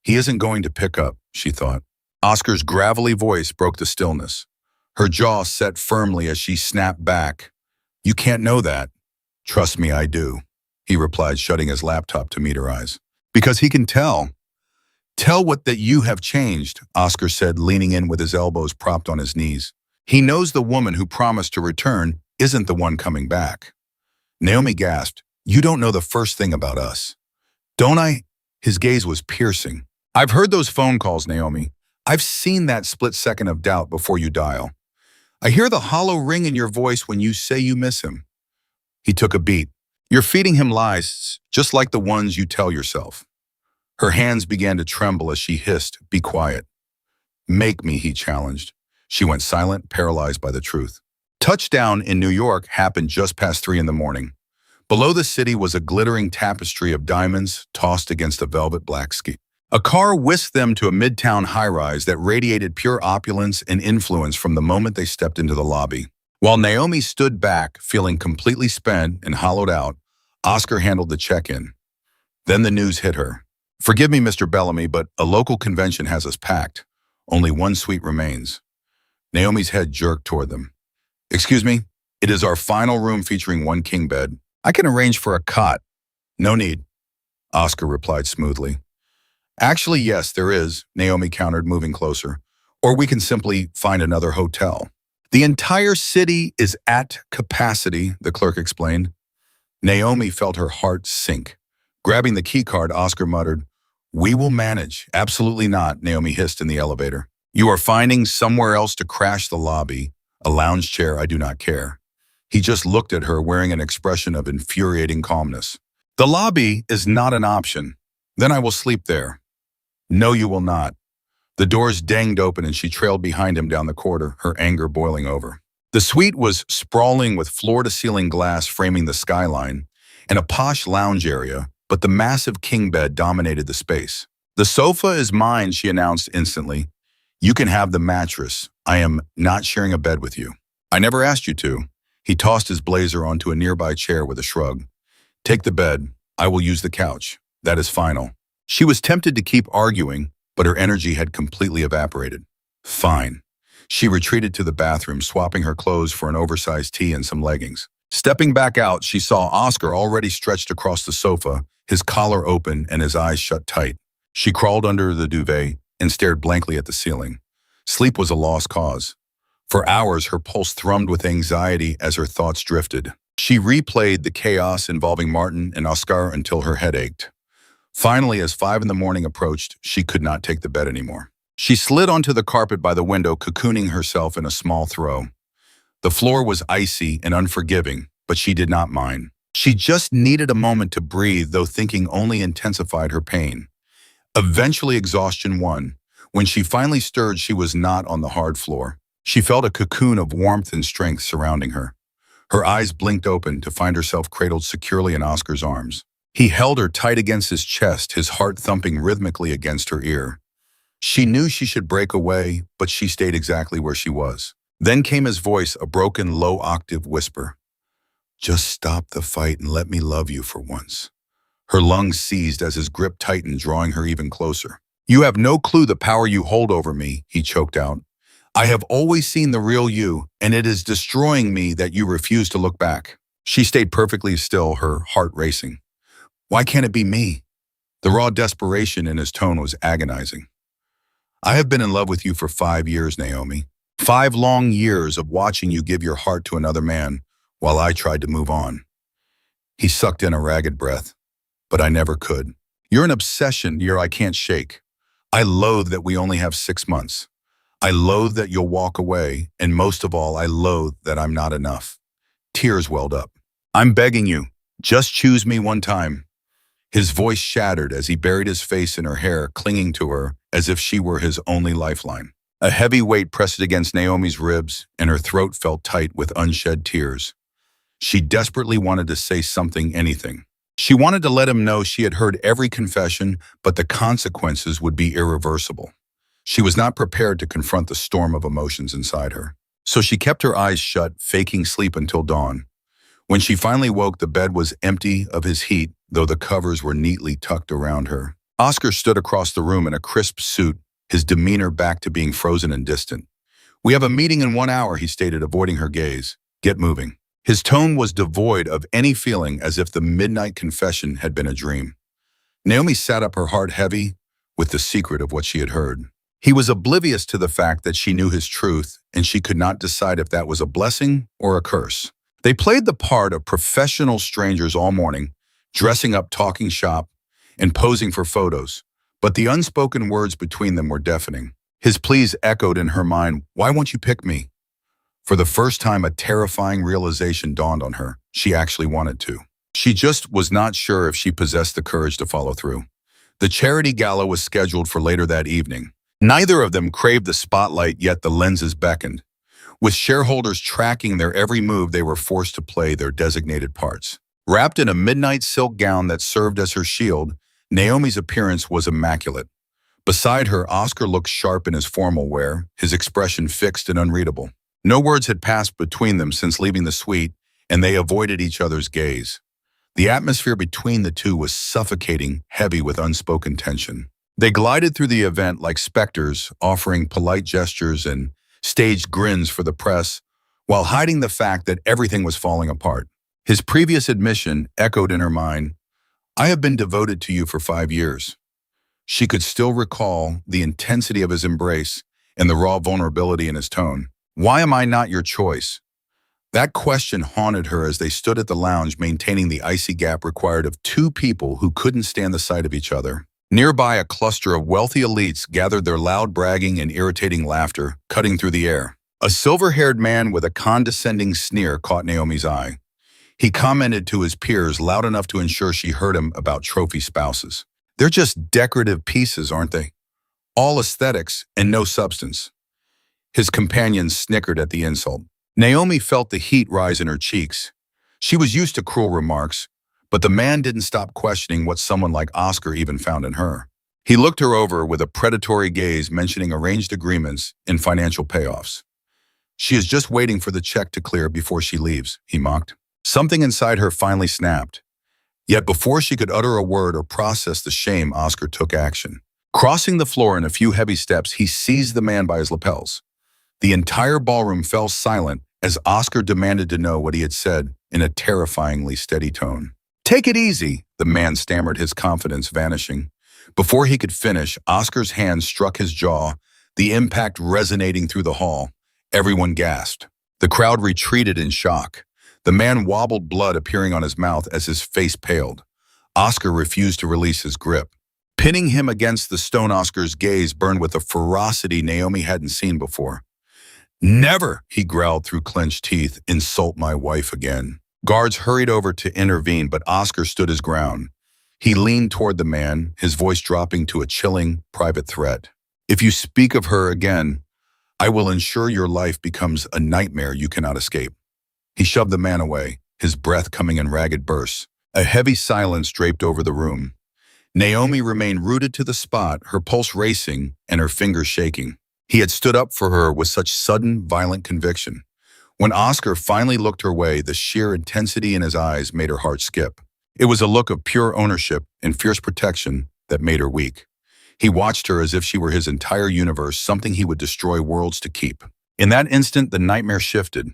He isn't going to pick up, she thought. Oscar's gravelly voice broke the stillness. Her jaw set firmly as she snapped back. You can't know that. Trust me, I do, he replied, shutting his laptop to meet her eyes. Because he can tell. Tell what that you have changed, Oscar said, leaning in with his elbows propped on his knees. He knows the woman who promised to return isn't the one coming back. Naomi gasped. You don't know the first thing about us. Don't I? His gaze was piercing. I've heard those phone calls, Naomi. I've seen that split second of doubt before you dial. I hear the hollow ring in your voice when you say you miss him. He took a beat. You're feeding him lies, just like the ones you tell yourself. Her hands began to tremble as she hissed, be quiet. Make me, he challenged. She went silent, paralyzed by the truth. Touchdown in New York happened just past 3 a.m. Below the city was a glittering tapestry of diamonds tossed against a velvet black sky. A car whisked them to a midtown high-rise that radiated pure opulence and influence from the moment they stepped into the lobby. While Naomi stood back, feeling completely spent and hollowed out, Oscar handled the check-in. Then the news hit her. Forgive me, Mr. Bellamy, but a local convention has us packed. Only one suite remains. Naomi's head jerked toward them. Excuse me, it is our final room featuring one king bed. I can arrange for a cot. No need, Oscar replied smoothly. Actually, yes, there is, Naomi countered, moving closer. Or we can simply find another hotel. The entire city is at capacity, the clerk explained. Naomi felt her heart sink. Grabbing the key card, Oscar muttered, We will manage. Absolutely not, Naomi hissed in the elevator. You are finding somewhere else to crash the lobby, a lounge chair, I do not care. He just looked at her wearing an expression of infuriating calmness. The lobby is not an option. Then I will sleep there. No, you will not. The doors danged open and she trailed behind him down the corridor, her anger boiling over. The suite was sprawling with floor-to-ceiling glass framing the skyline and a posh lounge area, but the massive king bed dominated the space. The sofa is mine, she announced instantly. You can have the mattress. I am not sharing a bed with you. I never asked you to. He tossed his blazer onto a nearby chair with a shrug. Take the bed. I will use the couch. That is final. She was tempted to keep arguing, but her energy had completely evaporated. Fine. She retreated to the bathroom, swapping her clothes for an oversized tee and some leggings. Stepping back out, she saw Oscar already stretched across the sofa, his collar open and his eyes shut tight. She crawled under the duvet and stared blankly at the ceiling. Sleep was a lost cause. For hours, her pulse thrummed with anxiety as her thoughts drifted. She replayed the chaos involving Martin and Oscar until her head ached. Finally, as 5 in the morning approached, she could not take the bed anymore. She slid onto the carpet by the window, cocooning herself in a small throw. The floor was icy and unforgiving, but she did not mind. She just needed a moment to breathe, though thinking only intensified her pain. Eventually, exhaustion won. When she finally stirred, she was not on the hard floor. She felt a cocoon of warmth and strength surrounding her. Her eyes blinked open to find herself cradled securely in Oscar's arms. He held her tight against his chest, his heart thumping rhythmically against her ear. She knew she should break away, but she stayed exactly where she was. Then came his voice, a broken, low-octave whisper. Just stop the fight and let me love you for once. Her lungs seized as his grip tightened, drawing her even closer. You have no clue the power you hold over me, he choked out. I have always seen the real you, and it is destroying me that you refuse to look back. She stayed perfectly still, her heart racing. Why can't it be me? The raw desperation in his tone was agonizing. I have been in love with you for 5 years, Naomi. 5 long years of watching you give your heart to another man while I tried to move on. He sucked in a ragged breath, but I never could. You're an obsession I can't shake. I loathe that we only have 6 months. I loathe that you'll walk away, and most of all, I loathe that I'm not enough. Tears welled up. I'm begging you, just choose me one time. His voice shattered as he buried his face in her hair, clinging to her as if she were his only lifeline. A heavy weight pressed against Naomi's ribs, and her throat felt tight with unshed tears. She desperately wanted to say something, anything. She wanted to let him know she had heard every confession, but the consequences would be irreversible. She was not prepared to confront the storm of emotions inside her. So she kept her eyes shut, faking sleep until dawn. When she finally woke, the bed was empty of his heat, though the covers were neatly tucked around her. Oscar stood across the room in a crisp suit, his demeanor back to being frozen and distant. We have a meeting in 1 hour, he stated, avoiding her gaze. Get moving. His tone was devoid of any feeling, as if the midnight confession had been a dream. Naomi sat up, her heart heavy with the secret of what she had heard. He was oblivious to the fact that she knew his truth, and she could not decide if that was a blessing or a curse. They played the part of professional strangers all morning, dressing up, talking shop, and posing for photos, but the unspoken words between them were deafening. His pleas echoed in her mind, why won't you pick me? For the first time, a terrifying realization dawned on her. She actually wanted to. She just was not sure if she possessed the courage to follow through. The charity gala was scheduled for later that evening. Neither of them craved the spotlight, yet the lenses beckoned. With shareholders tracking their every move, they were forced to play their designated parts. Wrapped in a midnight silk gown that served as her shield, Naomi's appearance was immaculate. Beside her, Oscar looked sharp in his formal wear, his expression fixed and unreadable. No words had passed between them since leaving the suite, and they avoided each other's gaze. The atmosphere between the two was suffocating, heavy with unspoken tension. They glided through the event like specters, offering polite gestures and staged grins for the press, while hiding the fact that everything was falling apart. His previous admission echoed in her mind, I have been devoted to you for 5 years. She could still recall the intensity of his embrace and the raw vulnerability in his tone. Why am I not your choice? That question haunted her as they stood at the lounge, maintaining the icy gap required of 2 people who couldn't stand the sight of each other. Nearby, a cluster of wealthy elites gathered, their loud bragging and irritating laughter cutting through the air. A silver-haired man with a condescending sneer caught Naomi's eye. He commented to his peers loud enough to ensure she heard him about trophy spouses. They're just decorative pieces, aren't they? All aesthetics and no substance. His companions snickered at the insult. Naomi felt the heat rise in her cheeks. She was used to cruel remarks, but the man didn't stop questioning what someone like Oscar even found in her. He looked her over with a predatory gaze, mentioning arranged agreements and financial payoffs. She is just waiting for the check to clear before she leaves, he mocked. Something inside her finally snapped. Yet before she could utter a word or process the shame, Oscar took action. Crossing the floor in a few heavy steps, he seized the man by his lapels. The entire ballroom fell silent as Oscar demanded to know what he had said in a terrifyingly steady tone. "Take it easy," the man stammered, his confidence vanishing. Before he could finish, Oscar's hand struck his jaw, the impact resonating through the hall. Everyone gasped. The crowd retreated in shock. The man wobbled, blood appearing on his mouth as his face paled. Oscar refused to release his grip. Pinning him against the stone, Oscar's gaze burned with a ferocity Naomi hadn't seen before. "Never," he growled through clenched teeth, "insult my wife again." Guards hurried over to intervene, but Oscar stood his ground. He leaned toward the man, his voice dropping to a chilling, private threat. "If you speak of her again, I will ensure your life becomes a nightmare you cannot escape." He shoved the man away, his breath coming in ragged bursts. A heavy silence draped over the room. Naomi remained rooted to the spot, her pulse racing and her fingers shaking. He had stood up for her with such sudden, violent conviction. When Oscar finally looked her way, the sheer intensity in his eyes made her heart skip. It was a look of pure ownership and fierce protection that made her weak. He watched her as if she were his entire universe, something he would destroy worlds to keep. In that instant, the nightmare shifted.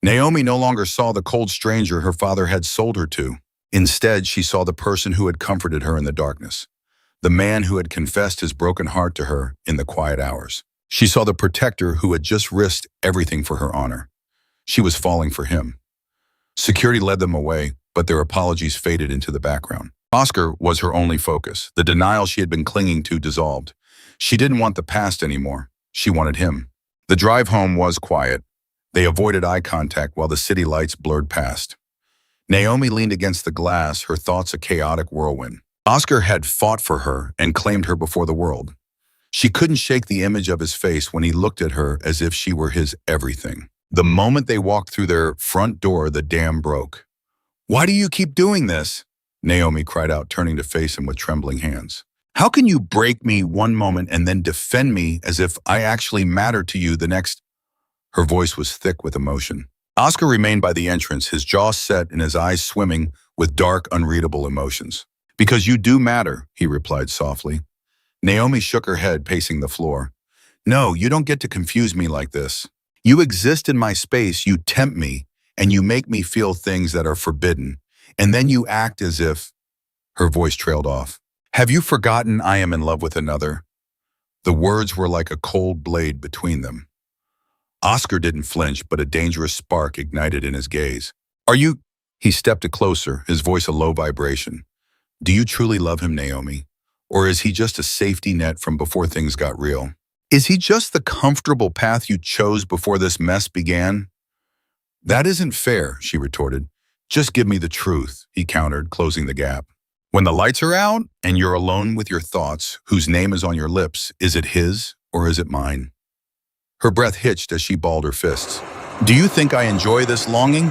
Naomi no longer saw the cold stranger her father had sold her to. Instead, she saw the person who had comforted her in the darkness, the man who had confessed his broken heart to her in the quiet hours. She saw the protector who had just risked everything for her honor. She was falling for him. Security led them away, but their apologies faded into the background. Oscar was her only focus. The denial she had been clinging to dissolved. She didn't want the past anymore. She wanted him. The drive home was quiet. They avoided eye contact while the city lights blurred past. Naomi leaned against the glass, her thoughts a chaotic whirlwind. Oscar had fought for her and claimed her before the world. She couldn't shake the image of his face when he looked at her as if she were his everything. The moment they walked through their front door, the dam broke. "Why do you keep doing this?" Naomi cried out, turning to face him with trembling hands. "How can you break me one moment and then defend me as if I actually mattered to you the next?" Her voice was thick with emotion. Oscar remained by the entrance, his jaw set and his eyes swimming with dark, unreadable emotions. "Because you do matter," he replied softly. Naomi shook her head, pacing the floor. "No, you don't get to confuse me like this. You exist in my space, you tempt me, and you make me feel things that are forbidden, and then you act as if—" Her voice trailed off. "Have you forgotten I am in love with another?" The words were like a cold blade between them. Oscar didn't flinch, but a dangerous spark ignited in his gaze. "Are you—" He stepped closer, his voice a low vibration. "Do you truly love him, Naomi? Or is he just a safety net from before things got real? Is he just the comfortable path you chose before this mess began?" "That isn't fair," she retorted. "Just give me the truth," he countered, closing the gap. "When the lights are out and you're alone with your thoughts, whose name is on your lips, is it his or is it mine?" Her breath hitched as she balled her fists. "Do you think I enjoy this longing?"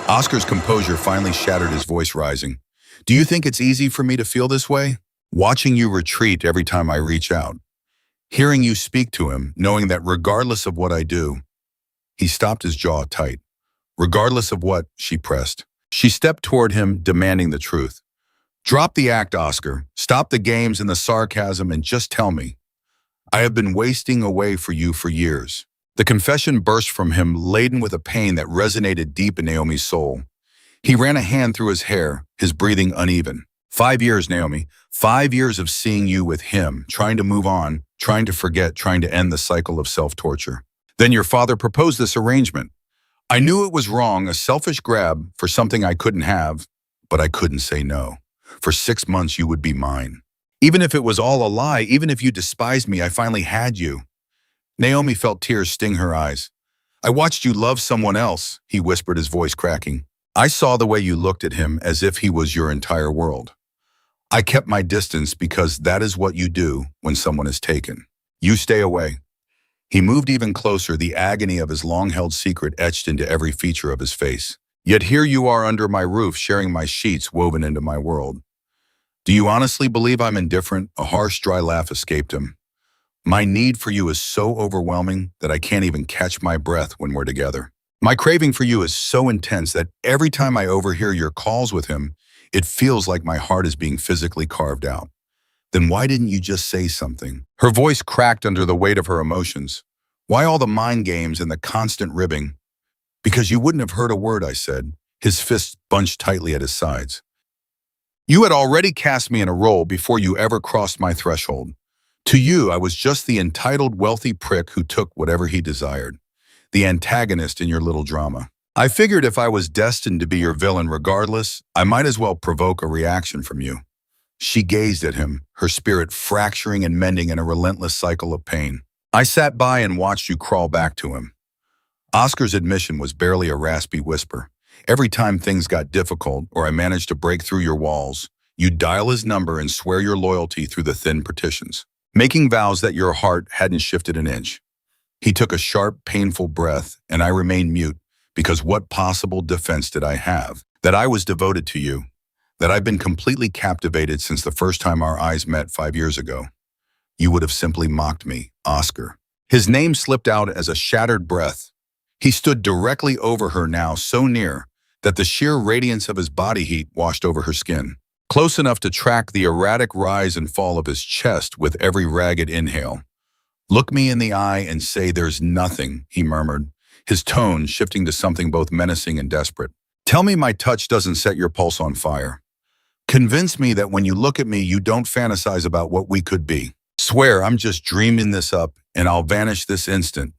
Oscar's composure finally shattered, his voice rising. "Do you think it's easy for me to feel this way? Watching you retreat every time I reach out. Hearing you speak to him, knowing that regardless of what I do—" He stopped, his jaw tight. "Regardless of what," she pressed. She stepped toward him, demanding the truth. "Drop the act, Oscar. Stop the games and the sarcasm and just tell me. I have been wasting away for you for years." The confession burst from him, laden with a pain that resonated deep in Naomi's soul. He ran a hand through his hair, his breathing uneven. "5 years, Naomi. 5 years of seeing you with him, trying to move on, trying to forget, trying to end the cycle of self-torture. Then your father proposed this arrangement. I knew it was wrong, a selfish grab for something I couldn't have, but I couldn't say no. For 6 months you would be mine. Even if it was all a lie, even if you despised me, I finally had you. Naomi felt tears sting her eyes. I watched you love someone else, he whispered, his voice cracking. I saw the way you looked at him as if he was your entire world. I kept my distance because that is what you do when someone is taken. You stay away. He moved even closer, the agony of his long-held secret etched into every feature of his face. Yet here you are under my roof, sharing my sheets woven into my world. Do you honestly believe I'm indifferent? A harsh, dry laugh escaped him. My need for you is so overwhelming that I can't even catch my breath when we're together. My craving for you is so intense that every time I overhear your calls with him, it feels like my heart is being physically carved out. Then why didn't you just say something? Her voice cracked under the weight of her emotions. Why all the mind games and the constant ribbing? Because you wouldn't have heard a word I said, his fists bunched tightly at his sides. You had already cast me in a role before you ever crossed my threshold. To you, I was just the entitled, wealthy prick who took whatever he desired, the antagonist in your little drama. I figured if I was destined to be your villain regardless, I might as well provoke a reaction from you. She gazed at him, her spirit fracturing and mending in a relentless cycle of pain. I sat by and watched you crawl back to him. Oscar's admission was barely a raspy whisper. Every time things got difficult or I managed to break through your walls, you'd dial his number and swear your loyalty through the thin partitions, making vows that your heart hadn't shifted an inch. He took a sharp, painful breath, and I remained mute, because what possible defense did I have? That I was devoted to you, that I've been completely captivated since the first time our eyes met 5 years ago. You would have simply mocked me, Oscar. His name slipped out as a shattered breath. He stood directly over her now, so near that the sheer radiance of his body heat washed over her skin, close enough to track the erratic rise and fall of his chest with every ragged inhale. Look me in the eye and say there's nothing, he murmured, his tone shifting to something both menacing and desperate. Tell me my touch doesn't set your pulse on fire. Convince me that when you look at me, you don't fantasize about what we could be. Swear I'm just dreaming this up and I'll vanish this instant.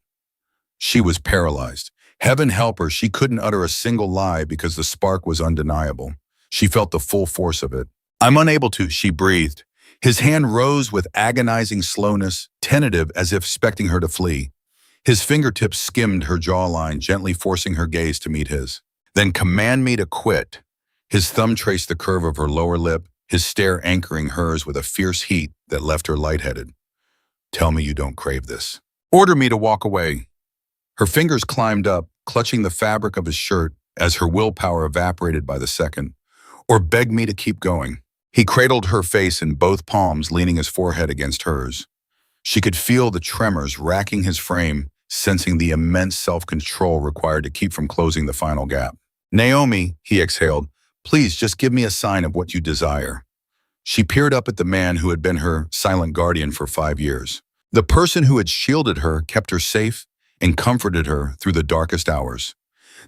She was paralyzed. Heaven help her, she couldn't utter a single lie because the spark was undeniable. She felt the full force of it. I'm unable to, she breathed. His hand rose with agonizing slowness, tentative as if expecting her to flee. His fingertips skimmed her jawline, gently forcing her gaze to meet his. Then command me to quit. His thumb traced the curve of her lower lip, his stare anchoring hers with a fierce heat that left her lightheaded. Tell me you don't crave this. Order me to walk away. Her fingers climbed up, clutching the fabric of his shirt as her willpower evaporated by the second. Or beg me to keep going. He cradled her face in both palms, leaning his forehead against hers. She could feel the tremors racking his frame, sensing the immense self-control required to keep from closing the final gap. Naomi, he exhaled, please just give me a sign of what you desire. She peered up at the man who had been her silent guardian for 5 years. The person who had shielded her, kept her safe, and comforted her through the darkest hours.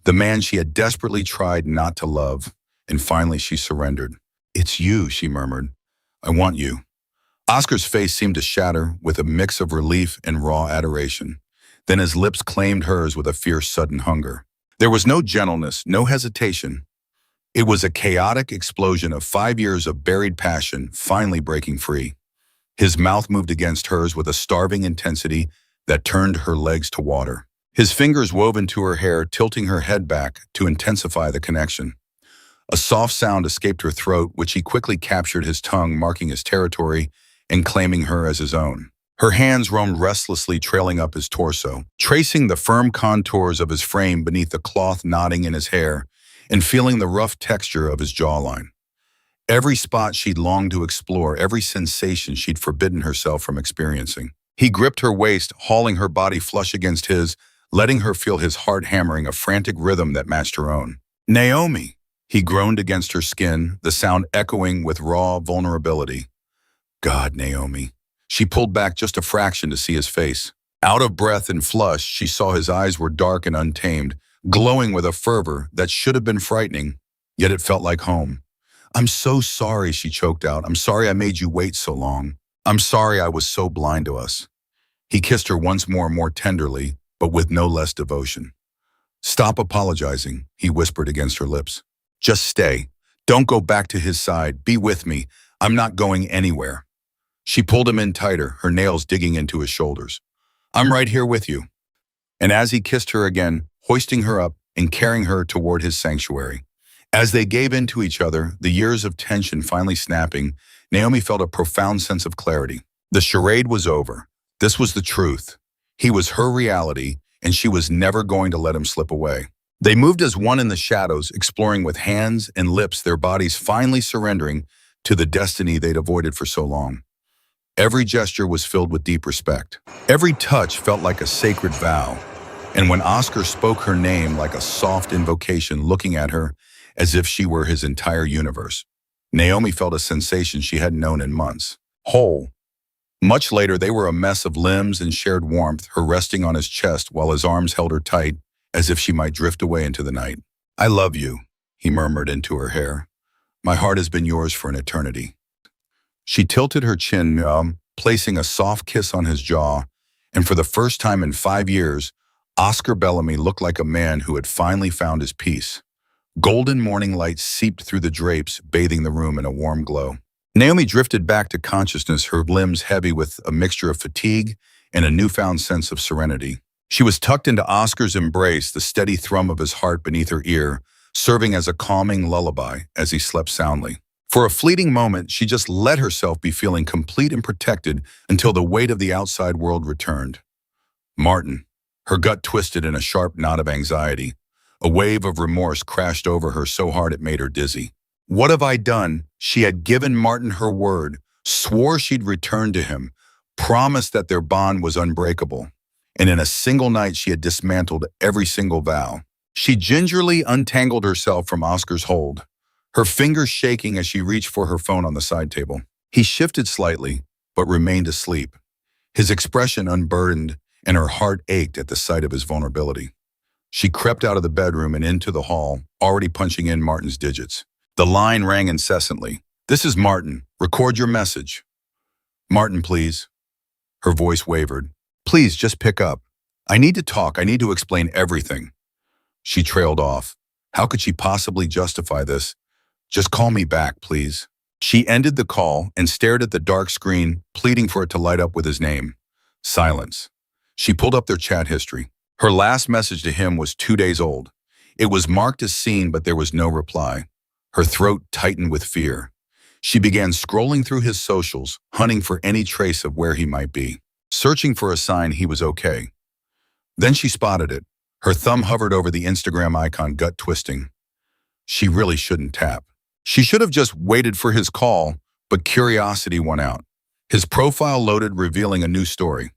The man she had desperately tried not to love, and finally she surrendered. It's you, she murmured. I want you. Oscar's face seemed to shatter with a mix of relief and raw adoration. Then his lips claimed hers with a fierce, sudden hunger. There was no gentleness, no hesitation. It was a chaotic explosion of 5 years of buried passion finally breaking free. His mouth moved against hers with a starving intensity that turned her legs to water. His fingers wove into her hair, tilting her head back to intensify the connection. A soft sound escaped her throat, which he quickly captured, his tongue marking his territory and claiming her as his own. Her hands roamed restlessly, trailing up his torso, tracing the firm contours of his frame beneath the cloth knotting in his hair and feeling the rough texture of his jawline. Every spot she'd longed to explore, every sensation she'd forbidden herself from experiencing. He gripped her waist, hauling her body flush against his, letting her feel his heart hammering, a frantic rhythm that matched her own. Naomi! He groaned against her skin, the sound echoing with raw vulnerability. God, Naomi. She pulled back just a fraction to see his face. Out of breath and flushed, she saw his eyes were dark and untamed, glowing with a fervor that should have been frightening, yet it felt like home. I'm so sorry, she choked out. I'm sorry I made you wait so long. I'm sorry I was so blind to us. He kissed her once more tenderly, but with no less devotion. Stop apologizing, he whispered against her lips. Just stay. Don't go back to his side. Be with me. I'm not going anywhere. She pulled him in tighter, her nails digging into his shoulders. I'm right here with you. And as he kissed her again, hoisting her up and carrying her toward his sanctuary. As they gave in to each other, the years of tension finally snapping, Naomi felt a profound sense of clarity. The charade was over. This was the truth. He was her reality, and she was never going to let him slip away. They moved as one in the shadows, exploring with hands and lips, their bodies finally surrendering to the destiny they'd avoided for so long. Every gesture was filled with deep respect. Every touch felt like a sacred vow. And when Oscar spoke her name like a soft invocation, looking at her as if she were his entire universe, Naomi felt a sensation she hadn't known in months. Whole. Much later, they were a mess of limbs and shared warmth, her resting on his chest while his arms held her tight, as if she might drift away into the night. I love you, he murmured into her hair. My heart has been yours for an eternity. She tilted her chin, placing a soft kiss on his jaw, and for the first time in 5 years, Oscar Bellamy looked like a man who had finally found his peace. Golden morning light seeped through the drapes, bathing the room in a warm glow. Naomi drifted back to consciousness, her limbs heavy with a mixture of fatigue and a newfound sense of serenity. She was tucked into Oscar's embrace, the steady thrum of his heart beneath her ear, serving as a calming lullaby as he slept soundly. For a fleeting moment, she just let herself be feeling complete and protected until the weight of the outside world returned. Martin. Her gut twisted in a sharp knot of anxiety. A wave of remorse crashed over her so hard it made her dizzy. What have I done? She had given Martin her word, swore she'd return to him, promised that their bond was unbreakable. And in a single night, she had dismantled every single vow. She gingerly untangled herself from Oscar's hold, her fingers shaking as she reached for her phone on the side table. He shifted slightly, but remained asleep, his expression unburdened, and her heart ached at the sight of his vulnerability. She crept out of the bedroom and into the hall, already punching in Martin's digits. The line rang incessantly. This is Martin. Record your message. Martin, please. Her voice wavered. Please, just pick up. I need to talk. I need to explain everything. She trailed off. How could she possibly justify this? Just call me back, please. She ended the call and stared at the dark screen, pleading for it to light up with his name. Silence. She pulled up their chat history. Her last message to him was 2 days old. It was marked as seen, but there was no reply. Her throat tightened with fear. She began scrolling through his socials, hunting for any trace of where he might be, searching for a sign he was okay. Then she spotted it. Her thumb hovered over the Instagram icon, gut twisting. She really shouldn't tap. She should have just waited for his call, but curiosity won out. His profile loaded, revealing a new story.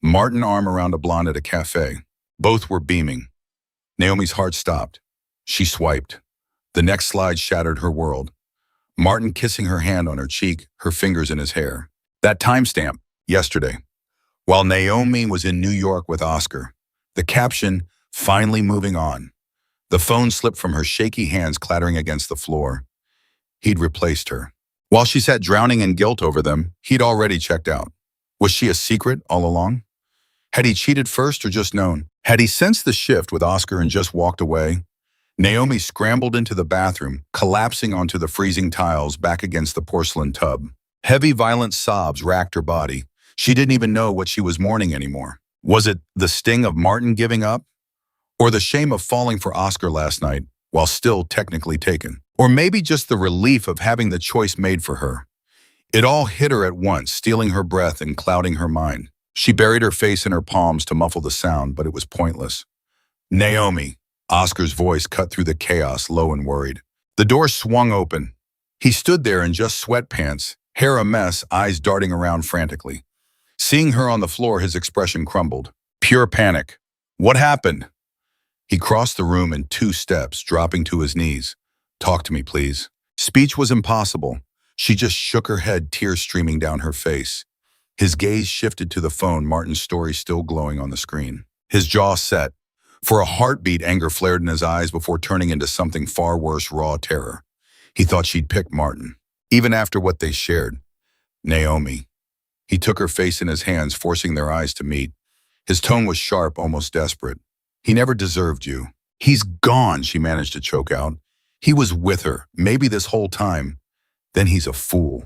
Martin arm around a blonde at a cafe. Both were beaming. Naomi's heart stopped. She swiped. The next slide shattered her world. Martin kissing her hand on her cheek, her fingers in his hair. That timestamp, yesterday. While Naomi was in New York with Oscar. The caption, finally moving on. The phone slipped from her shaky hands, clattering against the floor. He'd replaced her. While she sat drowning in guilt over them, he'd already checked out. Was she a secret all along? Had he cheated first or just known? Had he sensed the shift with Oscar and just walked away? Naomi scrambled into the bathroom, collapsing onto the freezing tiles back against the porcelain tub. Heavy, violent sobs racked her body. She didn't even know what she was mourning anymore. Was it the sting of Martin giving up? Or the shame of falling for Oscar last night, while still technically taken? Or maybe just the relief of having the choice made for her? It all hit her at once, stealing her breath and clouding her mind. She buried her face in her palms to muffle the sound, but it was pointless. Naomi. Oscar's voice cut through the chaos, low and worried. The door swung open. He stood there in just sweatpants, hair a mess, eyes darting around frantically. Seeing her on the floor, his expression crumbled. Pure panic. What happened? He crossed the room in 2 steps, dropping to his knees. Talk to me, please. Speech was impossible. She just shook her head, tears streaming down her face. His gaze shifted to the phone, Martin's story still glowing on the screen. His jaw set. For a heartbeat, anger flared in his eyes before turning into something far worse, raw terror. He thought she'd pick Martin, even after what they shared. Naomi. He took her face in his hands, forcing their eyes to meet. His tone was sharp, almost desperate. He never deserved you. He's gone, she managed to choke out. He was with her, maybe this whole time. Then he's a fool.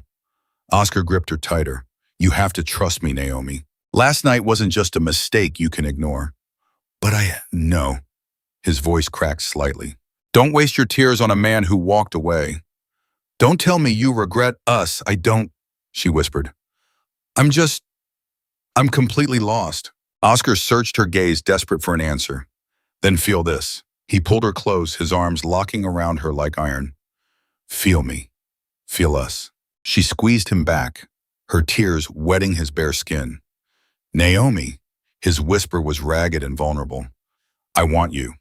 Oscar gripped her tighter. You have to trust me, Naomi. Last night wasn't just a mistake you can ignore. But no. His voice cracked slightly. Don't waste your tears on a man who walked away. Don't tell me you regret us. I don't, she whispered. I'm completely lost. Oscar searched her gaze, desperate for an answer. Then feel this. He pulled her close, his arms locking around her like iron. Feel me. Feel us. She squeezed him back, her tears wetting his bare skin. Naomi, his whisper was ragged and vulnerable. I want you.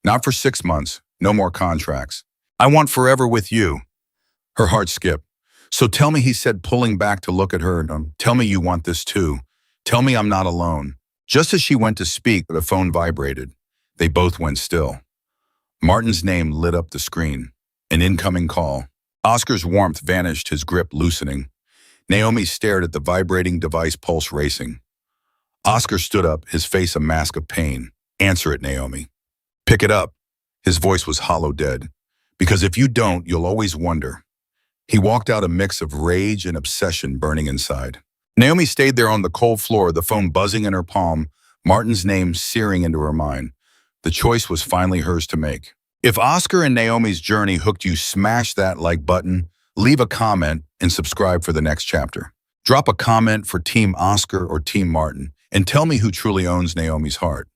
Not for 6 months, no more contracts. I want forever with you. Her heart skipped. So tell me, he said, pulling back to look at her. Tell me you want this too. Tell me I'm not alone. Just as she went to speak, the phone vibrated. They both went still. Martin's name lit up the screen. An incoming call. Oscar's warmth vanished, his grip loosening. Naomi stared at the vibrating device, pulse racing. Oscar stood up, his face a mask of pain. Answer it, Naomi. Pick it up. His voice was hollow dead. Because if you don't, you'll always wonder. He walked out, a mix of rage and obsession burning inside. Naomi stayed there on the cold floor, the phone buzzing in her palm, Martin's name searing into her mind. The choice was finally hers to make. If Oscar and Naomi's journey hooked you, smash that like button, leave a comment, and subscribe for the next chapter. Drop a comment for Team Oscar or Team Martin, and tell me who truly owns Naomi's heart.